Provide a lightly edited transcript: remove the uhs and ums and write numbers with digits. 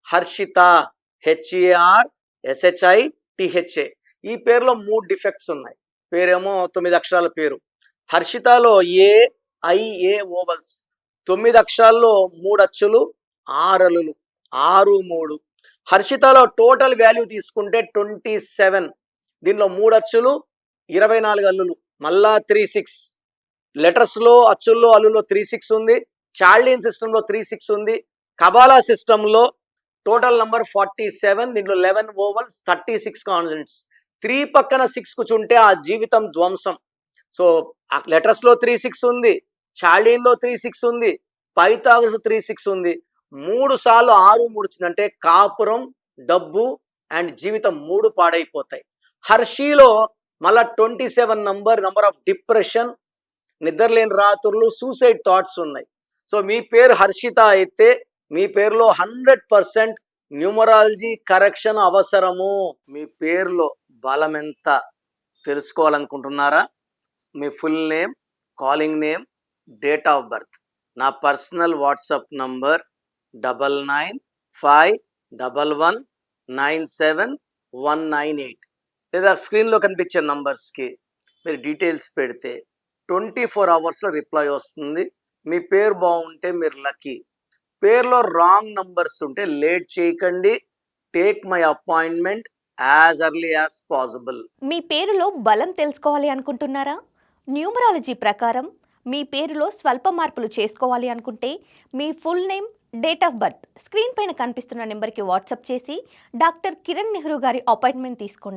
Harshita, HERSHITHA. ఈ పేరులో 3 defects ఉన్నాయి. పేరేమో 9 అక్షరాల పేరు. హర్షితలో AIA ఓవల్స్ 9 అక్షరాల్లో 3 అచ్చులు 6 అల్లులు 6 3. హర్షితలో టోటల్ వాల్యూ తీసుకుంటే 27. దీనిలో 3 అచ్చులు 24 అల్లులు మళ్ళా 36. లెటర్స్లో అచ్చుల్లో అల్లుల్లో 36 ఉంది. చాల్డియన్ సిస్టంలో 36 ఉంది. కబాలా సిస్టంలో టోటల్ నంబర్ 47. దీంట్లో 11 ఓవల్స్ 36 కాన్సనెంట్స్. 3 పక్కన 6 కూర్చుంటే ఆ జీవితం ధ్వంసం. సో లెటర్స్లో 36 ఉంది, చాల్డియన్లో 36 ఉంది, పైథాగరస్ 36 ఉంది. 3 సార్లు 6 3 వచ్చిందంటే కాపురం, డబ్బు అండ్ జీవితం 3 పాడైపోతాయి. హర్షిలో మళ్ళా 27 నంబర్ ఆఫ్ డిప్రెషన్, నిద్రలేని రాత్రులు, సూసైడ్ థాట్స్ ఉన్నాయి. సో మీ పేరు హర్షిత అయితే మీ పేరులో 100% న్యూమరాలజీ కరెక్షన్ అవసరము. మీ పేరులో బలం ఎంత తెలుసుకోవాలనుకుంటున్నారా? మీ full name, calling name, date of birth, నా పర్సనల్ వాట్సాప్ నంబర్ 99511197 లేదా స్క్రీన్లో కనిపించే నంబర్స్కి మీరు డీటెయిల్స్ పెడితే 24 అవర్స్లో రిప్లై వస్తుంది. మీ పేరు బాగుంటే మీరు లక్కీ. పేరులో రాంగ్ నంబర్స్ ఉంటే లేట్ చేయకండి. Take my appointment as early as possible. మీ పేరులో బలం తెలుసుకోవాలి అనుకుంటున్నారా? న్యూమరాలజీ ప్రకారం మీ పేరులో స్వల్ప మార్పులు చేసుకోవాలి అనుకుంటే మీ full name, date of birth screen పైన కనిపిస్తున్న నెంబర్కి వాట్సాప్ చేసి డాక్టర్ కిరణ్ నెహ్రూ గారి అపాయింట్మెంట్ తీసుకోండి.